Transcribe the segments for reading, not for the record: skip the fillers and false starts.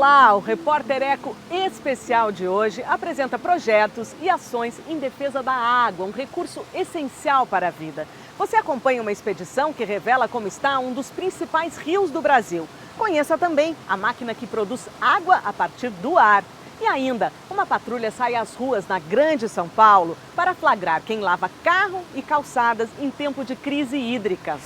Olá, o Repórter Eco especial de hoje apresenta projetos e ações em defesa da água, um recurso essencial para a vida. Você acompanha uma expedição que revela como está um dos principais rios do Brasil. Conheça também a máquina que produz água a partir do ar. E ainda, uma patrulha sai às ruas na Grande São Paulo para flagrar quem lava carro e calçadas em tempo de crise hídrica.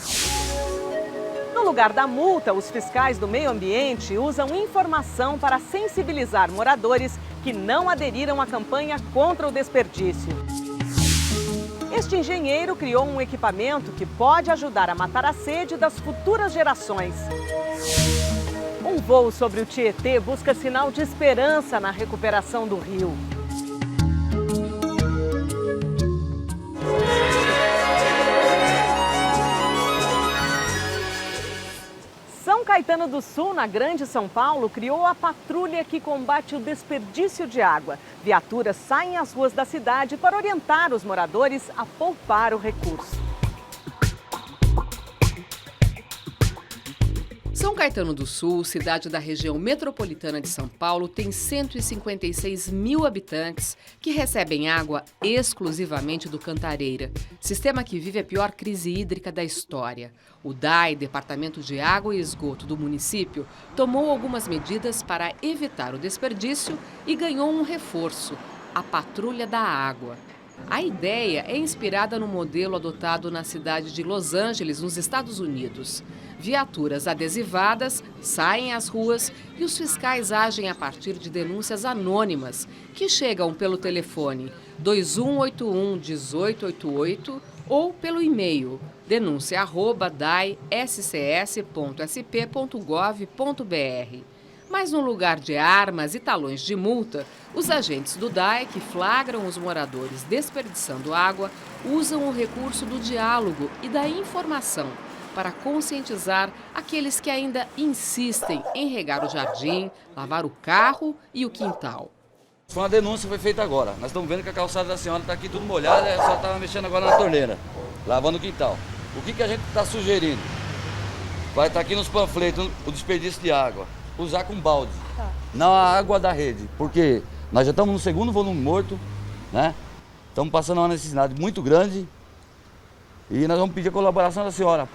No lugar da multa, os fiscais do meio ambiente usam informação para sensibilizar moradores que não aderiram à campanha contra o desperdício. Este engenheiro criou um equipamento que pode ajudar a matar a sede das futuras gerações. Um voo sobre o Tietê busca sinal de esperança na recuperação do rio. São Caetano do Sul, na Grande São Paulo, criou a patrulha que combate o desperdício de água. Viaturas saem às ruas da cidade para orientar os moradores a poupar o recurso. São Caetano do Sul, cidade da região metropolitana de São Paulo, tem 156 mil habitantes que recebem água exclusivamente do Cantareira, sistema que vive a pior crise hídrica da história. O DAE, Departamento de Água e Esgoto do município, tomou algumas medidas para evitar o desperdício e ganhou um reforço, a Patrulha da Água. A ideia é inspirada no modelo adotado na cidade de Los Angeles, nos Estados Unidos. Viaturas adesivadas saem às ruas e os fiscais agem a partir de denúncias anônimas, que chegam pelo telefone 2181-1888 ou pelo e-mail denuncia@daescs.sp.gov.br. Mas no lugar de armas e talões de multa, os agentes do DAE, que flagram os moradores desperdiçando água, usam o recurso do diálogo e da informação para conscientizar aqueles que ainda insistem em regar o jardim, lavar o carro e o quintal. Foi uma denúncia que foi feita agora. Nós estamos vendo que a calçada da senhora está aqui tudo molhada, ela só está mexendo agora na torneira, lavando o quintal. O que a gente está sugerindo? Vai estar aqui nos panfletos o desperdício de água. Usar com balde, não a água da rede, porque nós já estamos no segundo volume morto, né? Estamos passando uma necessidade muito grande e nós vamos pedir a colaboração da senhora.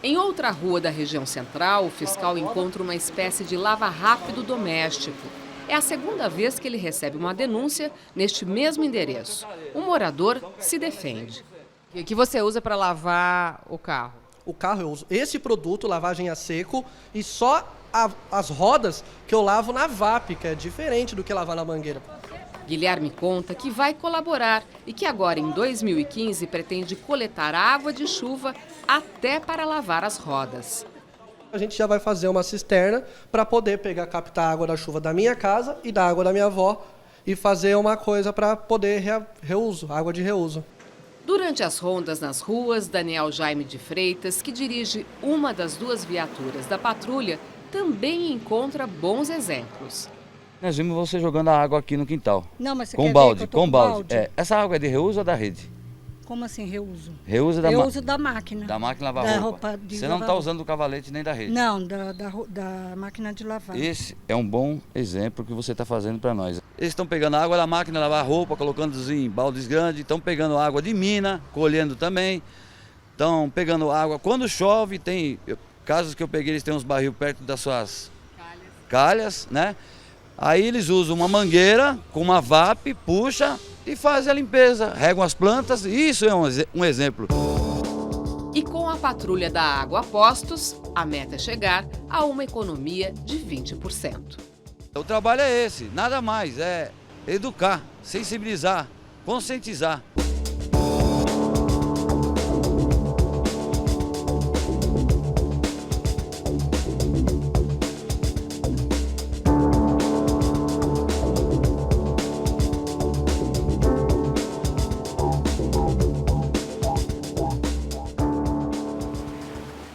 Em outra rua da região central, o fiscal encontra uma espécie de lava-rápido doméstico. É a segunda vez que ele recebe uma denúncia neste mesmo endereço. O morador se defende. O que você usa para lavar o carro? O carro eu uso esse produto, lavagem a seco, e só as rodas que eu lavo na VAP, que é diferente do que lavar na mangueira. Guilherme conta que vai colaborar e que agora, em 2015, pretende coletar água de chuva até para lavar as rodas. A gente já vai fazer uma cisterna para poder captar a água da chuva da minha casa e da água da minha avó e fazer uma coisa para poder reuso, água de reuso. Durante as rondas nas ruas, Daniel Jaime de Freitas, que dirige uma das duas viaturas da patrulha, também encontra bons exemplos. Nós vimos você jogando a água aqui no quintal. Não, mas você com quer balde, ver que eu tô com com balde. Essa água é de reuso ou da rede? Como assim reuso? Reuso da máquina. Da máquina lavar da roupa. De você não está usando o cavalete nem da rede? Não, da máquina de lavar. Esse é um bom exemplo que você está fazendo para nós. Eles estão pegando a água da máquina lavar roupa, colocando em baldes grandes, estão pegando água de mina, colhendo também. Estão pegando água quando chove, tem casos que eu peguei, eles têm uns barril perto das suas calhas, né? Aí eles usam uma mangueira com uma VAP, puxa e fazem a limpeza, regam as plantas, e isso é um exemplo. E com a patrulha da água a postos, a meta é chegar a uma economia de 20%. O trabalho é esse, nada mais, é educar, sensibilizar, conscientizar.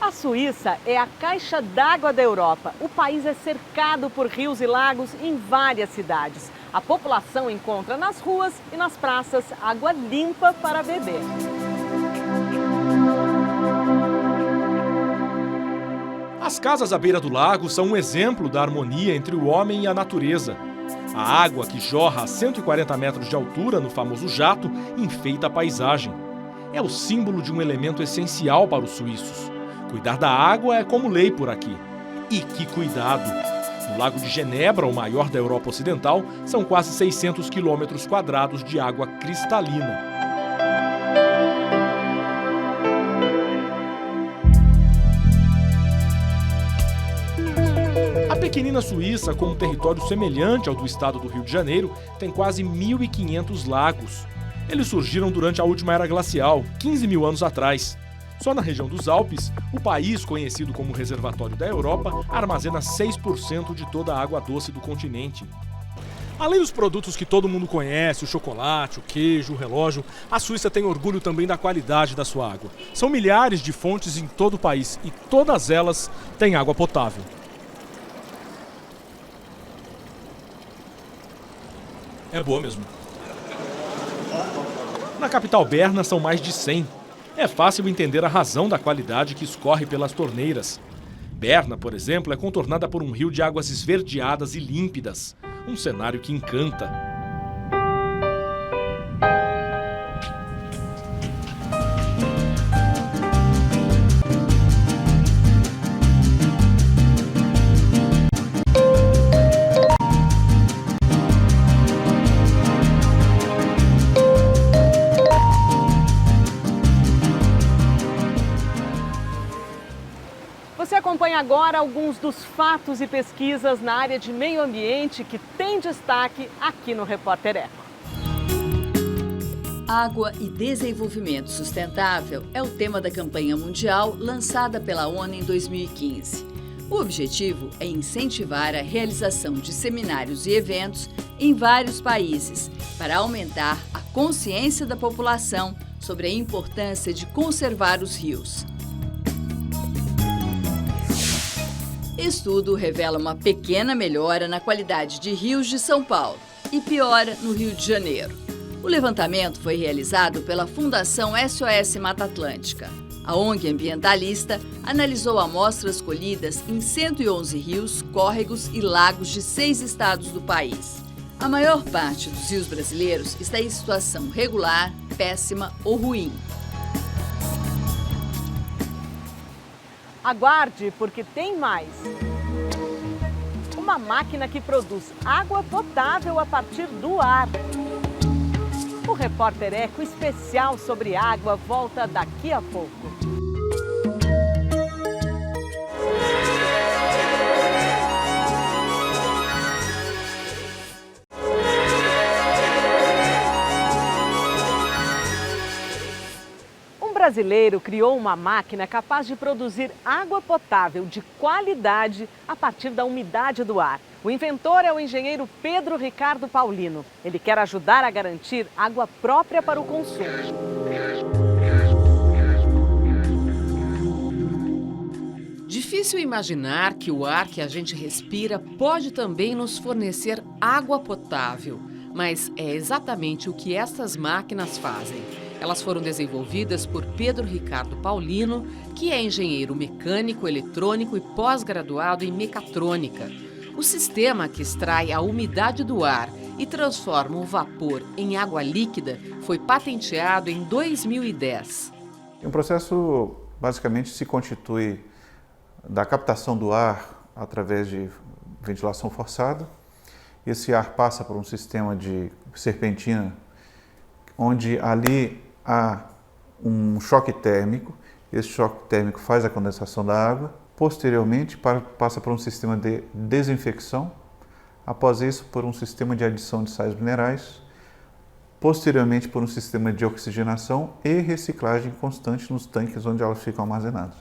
A Suíça é a caixa d'água da Europa. O país é cercado por rios e lagos em várias cidades. A população encontra nas ruas e nas praças água limpa para beber. A As casas à beira do lago são um exemplo da harmonia entre o homem e a natureza. A água que jorra a 140 metros de altura no famoso jato enfeita a paisagem. É o símbolo de um elemento essencial para os suíços. Cuidar da água é como lei por aqui. E que cuidado! No Lago de Genebra, o maior da Europa Ocidental, são quase 600 quilômetros quadrados de água cristalina. A pequenina Suíça, com um território semelhante ao do estado do Rio de Janeiro, tem quase 1.500 lagos. Eles surgiram durante a última era glacial, 15 mil anos atrás. Só na região dos Alpes, o país, conhecido como reservatório da Europa, armazena 6% de toda a água doce do continente. Além dos produtos que todo mundo conhece, o chocolate, o queijo, o relógio, a Suíça tem orgulho também da qualidade da sua água. São milhares de fontes em todo o país e todas elas têm água potável. É boa mesmo. Na capital Berna são mais de 100. É fácil entender a razão da qualidade que escorre pelas torneiras. Berna, por exemplo, é contornada por um rio de águas esverdeadas e límpidas. Um cenário que encanta. Você acompanha agora alguns dos fatos e pesquisas na área de meio ambiente que tem destaque aqui no Repórter Eco. Água e desenvolvimento sustentável é o tema da campanha mundial lançada pela ONU em 2015. O objetivo é incentivar a realização de seminários e eventos em vários países para aumentar a consciência da população sobre a importância de conservar os rios. Estudo revela uma pequena melhora na qualidade de rios de São Paulo e piora no Rio de Janeiro. O levantamento foi realizado pela Fundação SOS Mata Atlântica. A ONG ambientalista analisou amostras colhidas em 111 rios, córregos e lagos de 6 estados do país. A maior parte dos rios brasileiros está em situação regular, péssima ou ruim. Aguarde, porque tem mais. Uma máquina que produz água potável a partir do ar. O Repórter Eco especial sobre água volta daqui a pouco. Um brasileiro criou uma máquina capaz de produzir água potável de qualidade a partir da umidade do ar. O inventor é o engenheiro Pedro Ricardo Paulino. Ele quer ajudar a garantir água própria para o consumo. Difícil imaginar que o ar que a gente respira pode também nos fornecer água potável. Mas é exatamente o que essas máquinas fazem. Elas foram desenvolvidas por Pedro Ricardo Paulino, que é engenheiro mecânico, eletrônico e pós-graduado em mecatrônica. O sistema que extrai a umidade do ar e transforma o vapor em água líquida foi patenteado em 2010. O processo basicamente se constitui da captação do ar através de ventilação forçada. Esse ar passa por um sistema de serpentina, onde ali há um choque térmico. Esse choque térmico faz a condensação da água. Posteriormente, passa por um sistema de desinfecção. Após isso, por um sistema de adição de sais minerais. Posteriormente, por um sistema de oxigenação e reciclagem constante nos tanques onde elas ficam armazenadas.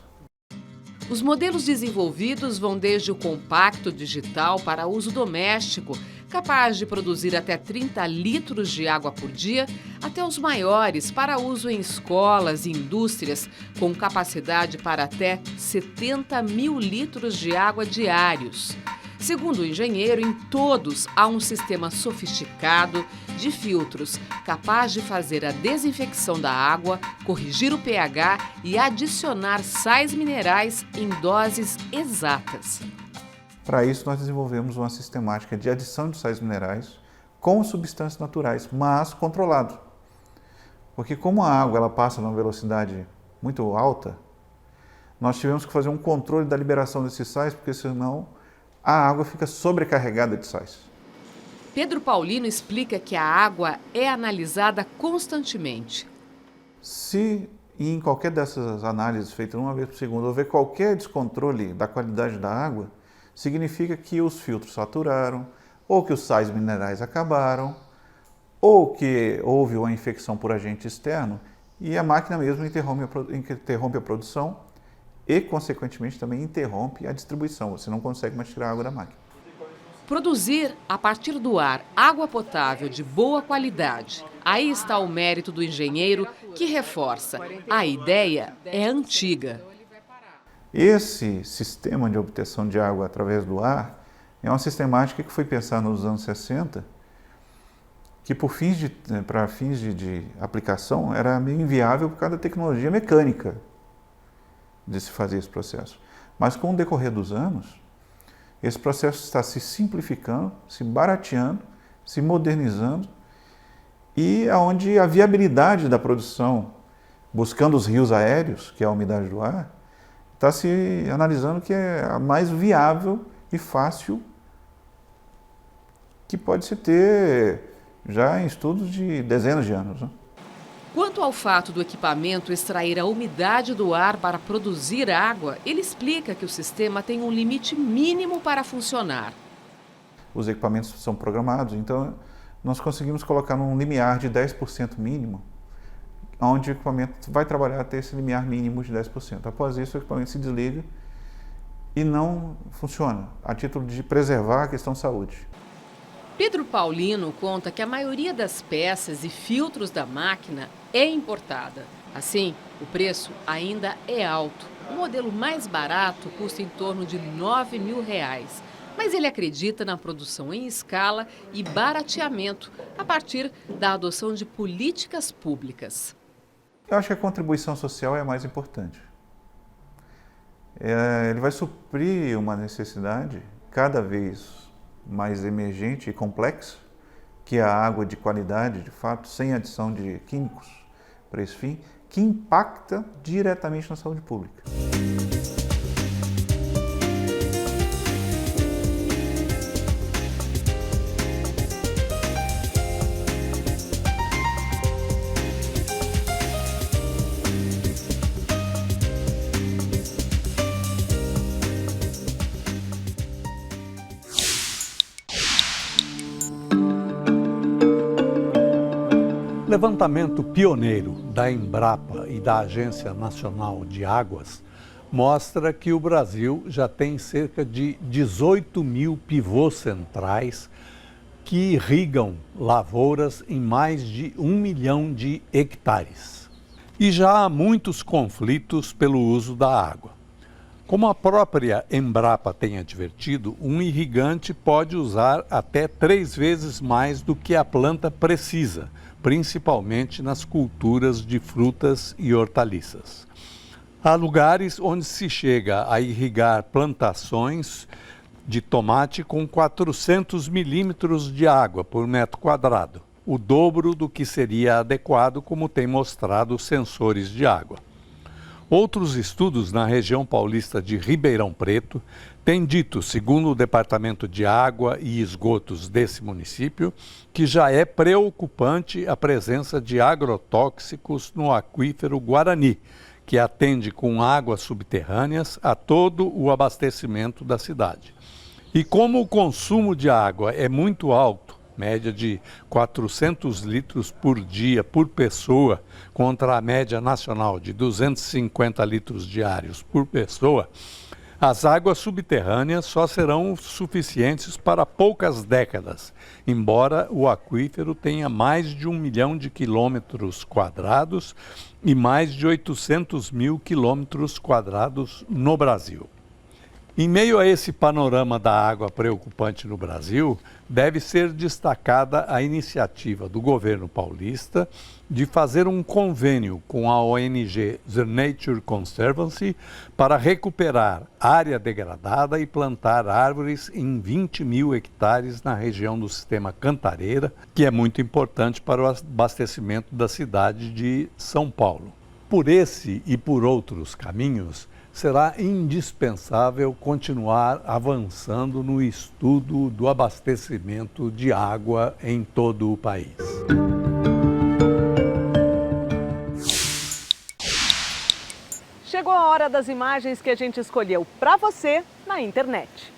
Os modelos desenvolvidos vão desde o compacto digital para uso doméstico, capaz de produzir até 30 litros de água por dia, até os maiores para uso em escolas e indústrias, com capacidade para até 70 mil litros de água diários. Segundo o engenheiro, em todos há um sistema sofisticado de filtros, capaz de fazer a desinfecção da água, corrigir o pH e adicionar sais minerais em doses exatas. Para isso, nós desenvolvemos uma sistemática de adição de sais minerais com substâncias naturais, mas controlado. Porque como a água ela passa numa velocidade muito alta, nós tivemos que fazer um controle da liberação desses sais, porque senão a água fica sobrecarregada de sais. Pedro Paulino explica que a água é analisada constantemente. Se em qualquer dessas análises feitas uma vez por segundo houver qualquer descontrole da qualidade da água, significa que os filtros saturaram, ou que os sais minerais acabaram, ou que houve uma infecção por agente externo e a máquina mesmo interrompe a produção e, consequentemente, também interrompe a distribuição. Você não consegue mais tirar a água da máquina. Produzir, a partir do ar, água potável de boa qualidade. Aí está o mérito do engenheiro, que reforça: a ideia é antiga. Esse sistema de obtenção de água através do ar é uma sistemática que foi pensada nos anos 60, que para fins de aplicação era meio inviável por causa da tecnologia mecânica de se fazer esse processo. Mas com o decorrer dos anos, esse processo está se simplificando, se barateando, se modernizando, e onde a viabilidade da produção, buscando os rios aéreos, que é a umidade do ar, está se analisando que é a mais viável e fácil que pode se ter já em estudos de dezenas de anos, né? Quanto ao fato do equipamento extrair a umidade do ar para produzir água, ele explica que o sistema tem um limite mínimo para funcionar. Os equipamentos são programados, então nós conseguimos colocar num limiar de 10% mínimo, onde o equipamento vai trabalhar até esse limiar mínimo de 10%. Após isso, o equipamento se desliga e não funciona, a título de preservar a questão de saúde. Pedro Paulino conta que a maioria das peças e filtros da máquina é importada. Assim, o preço ainda é alto. O modelo mais barato custa em torno de R$ 9.000. Mas ele acredita na produção em escala e barateamento a partir da adoção de políticas públicas. Eu acho que a contribuição social é a mais importante. Ele vai suprir uma necessidade cada vez mais emergente e complexa, que é a água de qualidade, de fato, sem adição de químicos para esse fim, que impacta diretamente na saúde pública. Levantamento pioneiro da Embrapa e da Agência Nacional de Águas mostra que o Brasil já tem cerca de 18 mil pivôs centrais que irrigam lavouras em mais de 1 milhão de hectares. E já há muitos conflitos pelo uso da água. Como a própria Embrapa tem advertido, um irrigante pode usar até 3 vezes mais do que a planta precisa, principalmente nas culturas de frutas e hortaliças. Há lugares onde se chega a irrigar plantações de tomate com 400 milímetros de água por metro quadrado, o dobro do que seria adequado, como tem mostrado os sensores de água. Outros estudos na região paulista de Ribeirão Preto têm dito, segundo o Departamento de Água e Esgotos desse município, que já é preocupante a presença de agrotóxicos no aquífero Guarani, que atende com águas subterrâneas a todo o abastecimento da cidade. E como o consumo de água é muito alto, média de 400 litros por dia por pessoa, contra a média nacional de 250 litros diários por pessoa, as águas subterrâneas só serão suficientes para poucas décadas, embora o aquífero tenha mais de 1 milhão de quilômetros quadrados e mais de 800 mil quilômetros quadrados no Brasil. Em meio a esse panorama da água preocupante no Brasil, deve ser destacada a iniciativa do governo paulista de fazer um convênio com a ONG The Nature Conservancy para recuperar área degradada e plantar árvores em 20 mil hectares na região do sistema Cantareira, que é muito importante para o abastecimento da cidade de São Paulo. Por esse e por outros caminhos, será indispensável continuar avançando no estudo do abastecimento de água em todo o país. Chegou a hora das imagens que a gente escolheu para você na internet.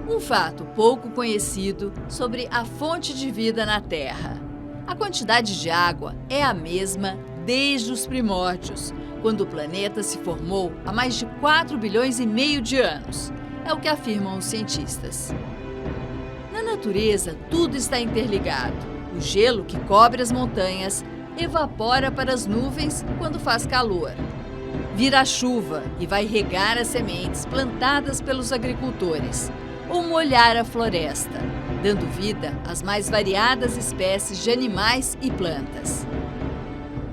Um fato pouco conhecido sobre a fonte de vida na Terra. A quantidade de água é a mesma desde os primórdios, quando o planeta se formou há mais de 4 bilhões e meio de anos. É o que afirmam os cientistas. Na natureza, tudo está interligado. O gelo que cobre as montanhas evapora para as nuvens quando faz calor. Vira chuva e vai regar as sementes plantadas pelos agricultores, ou molhar a floresta, dando vida às mais variadas espécies de animais e plantas.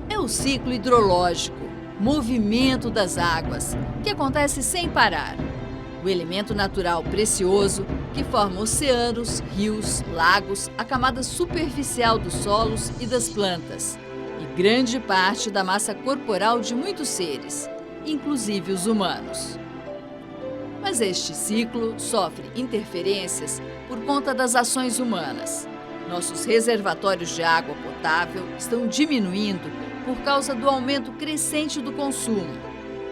É o ciclo hidrológico, movimento das águas, que acontece sem parar. O elemento natural precioso que forma oceanos, rios, lagos, a camada superficial dos solos e das plantas, e grande parte da massa corporal de muitos seres, inclusive os humanos. Mas este ciclo sofre interferências por conta das ações humanas. Nossos reservatórios de água potável estão diminuindo por causa do aumento crescente do consumo,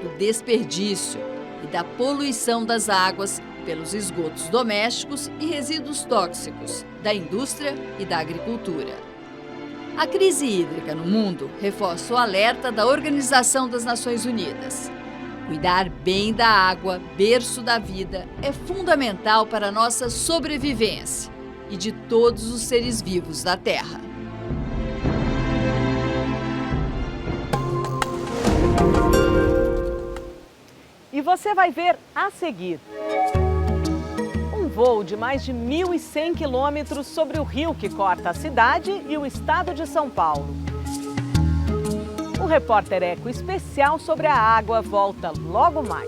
do desperdício e da poluição das águas pelos esgotos domésticos e resíduos tóxicos da indústria e da agricultura. A crise hídrica no mundo reforça o alerta da Organização das Nações Unidas. Cuidar bem da água, berço da vida, é fundamental para a nossa sobrevivência e de todos os seres vivos da Terra. E você vai ver a seguir. Um voo de mais de 1.100 quilômetros sobre o rio que corta a cidade e o estado de São Paulo. O Repórter Eco especial sobre a água volta logo mais.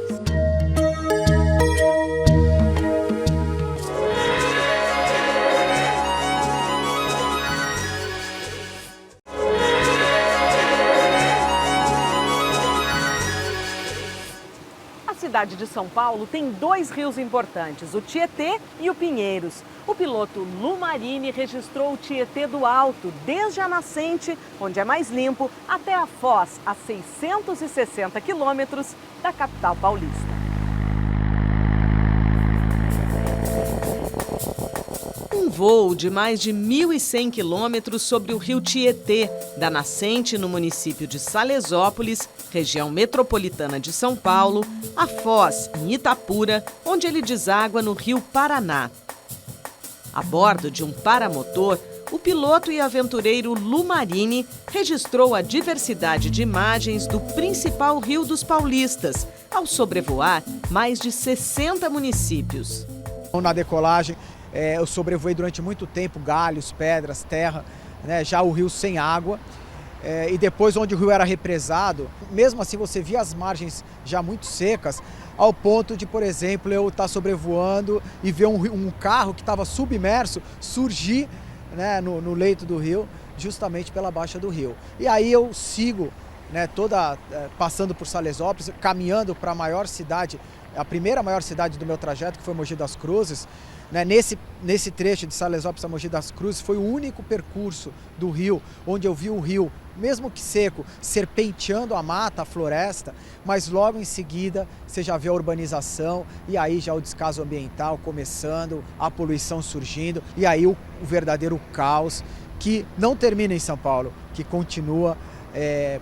A cidade de São Paulo tem 2 rios importantes, o Tietê e o Pinheiros. O piloto Lu Marini registrou o Tietê do Alto, desde a nascente, onde é mais limpo, até a foz, a 660 quilômetros da capital paulista. Um voo de mais de 1.100 quilômetros sobre o rio Tietê, da nascente no município de Salesópolis, região metropolitana de São Paulo, a foz, em Itapura, onde ele deságua no rio Paraná. A bordo de um paramotor, o piloto e aventureiro Lu Marini registrou a diversidade de imagens do principal rio dos paulistas, ao sobrevoar mais de 60 municípios. Na decolagem, eu sobrevoei durante muito tempo galhos, pedras, terra, né, já o rio sem água. E depois, onde o rio era represado, mesmo assim você via as margens já muito secas, ao ponto de, por exemplo, eu estar sobrevoando e ver um carro que estava submerso surgir, né, no leito do rio, justamente pela baixa do rio. E aí eu sigo, né, passando por Salesópolis, caminhando para a maior cidade, a primeira maior cidade do meu trajeto, que foi Mogi das Cruzes. Né, nesse trecho de Salesópolis a Mogi das Cruzes, foi o único percurso do rio onde eu vi o rio, mesmo que seco, serpenteando a mata, a floresta, mas logo em seguida você já vê a urbanização e aí já o descaso ambiental começando, a poluição surgindo e aí o verdadeiro caos que não termina em São Paulo, que continua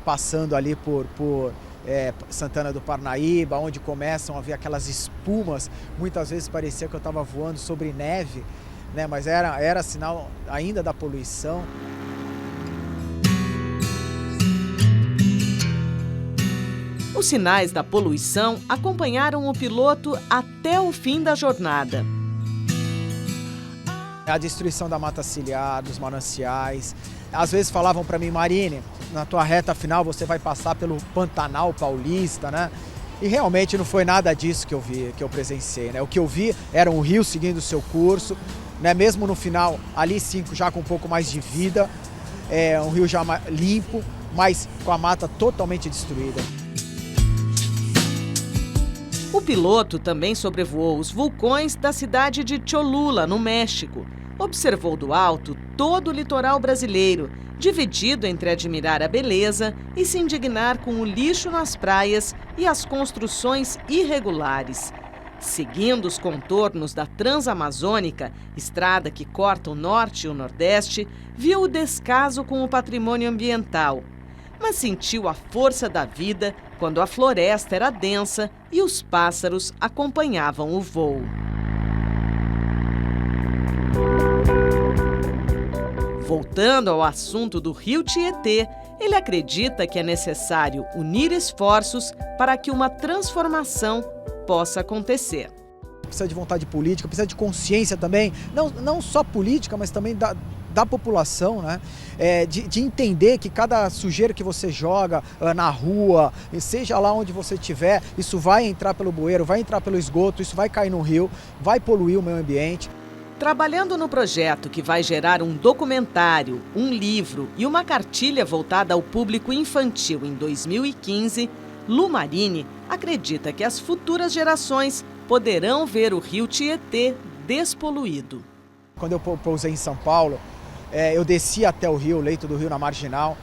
passando ali por Santana do Parnaíba, onde começam a ver aquelas espumas. Muitas vezes parecia que eu estava voando sobre neve, né? Mas era sinal ainda da poluição. Os sinais da poluição acompanharam o piloto até o fim da jornada. A destruição da mata ciliar, dos mananciais. Às vezes falavam para mim, Marine, na tua reta final você vai passar pelo Pantanal Paulista, né? E realmente não foi nada disso que eu vi, que eu presenciei, né? O que eu vi era um rio seguindo o seu curso, né? Mesmo no final, ali sim, já com um pouco mais de vida, um rio já limpo, mas com a mata totalmente destruída. O piloto também sobrevoou os vulcões da cidade de Cholula, no México. Observou do alto todo o litoral brasileiro, dividido entre admirar a beleza e se indignar com o lixo nas praias e as construções irregulares. Seguindo os contornos da Transamazônica, estrada que corta o norte e o nordeste, viu o descaso com o patrimônio ambiental. Mas sentiu a força da vida quando a floresta era densa e os pássaros acompanhavam o voo. Voltando ao assunto do Rio Tietê, ele acredita que é necessário unir esforços para que uma transformação possa acontecer. Precisa de vontade política, precisa de consciência também, não só política, mas também da população, né? De entender que cada sujeira que você joga na rua, seja lá onde você estiver, isso vai entrar pelo bueiro, vai entrar pelo esgoto, isso vai cair no rio, vai poluir o meio ambiente. Trabalhando no projeto que vai gerar um documentário, um livro e uma cartilha voltada ao público infantil em 2015, Lu Marini acredita que as futuras gerações poderão ver o Rio Tietê despoluído. Quando eu pousei em São Paulo, eu desci até o rio, o leito do rio na Marginal,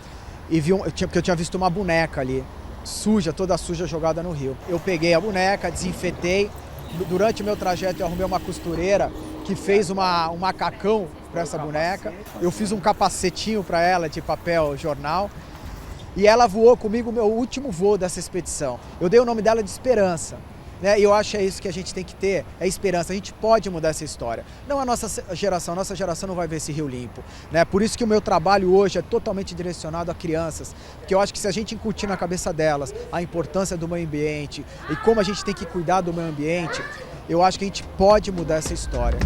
e porque eu tinha visto uma boneca ali, suja, toda suja jogada no rio. Eu peguei a boneca, desinfetei. Durante o meu trajeto eu arrumei uma costureira que fez um macacão para essa boneca. Eu fiz um capacetinho para ela de papel jornal. E ela voou comigo o meu último voo dessa expedição. Eu dei o nome dela de Esperança. Né? E eu acho que é isso que a gente tem que ter, é esperança. A gente pode mudar essa história. Não a nossa geração não vai ver esse rio limpo. Né? Por isso que o meu trabalho hoje é totalmente direcionado a crianças. Porque eu acho que se a gente incutir na cabeça delas a importância do meio ambiente e como a gente tem que cuidar do meio ambiente, eu acho que a gente pode mudar essa história.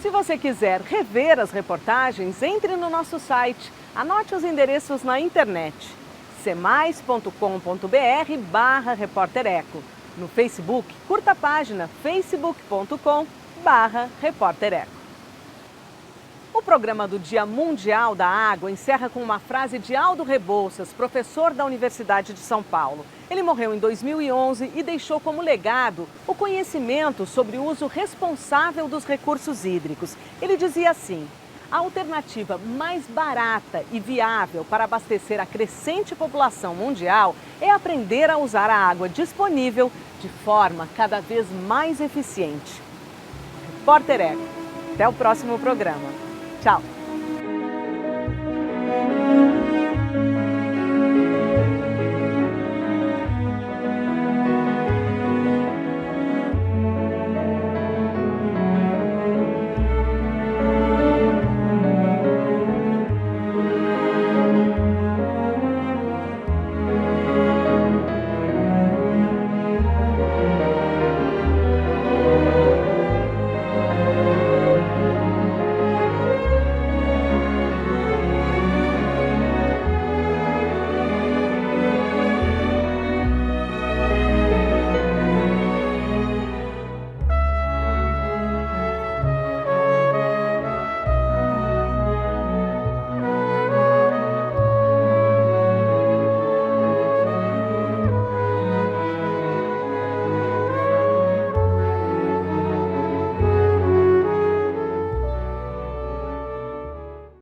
Se você quiser rever as reportagens, entre no nosso site. Anote os endereços na internet. cmais.com.br/repórtereco. No Facebook, curta a página facebook.com/repórtereco. O programa do Dia Mundial da Água encerra com uma frase de Aldo Rebouças, professor da Universidade de São Paulo. Ele morreu em 2011 e deixou como legado o conhecimento sobre o uso responsável dos recursos hídricos. Ele dizia assim: a alternativa mais barata e viável para abastecer a crescente população mundial é aprender a usar a água disponível de forma cada vez mais eficiente. Repórter Eco. Até o próximo programa. Tchau!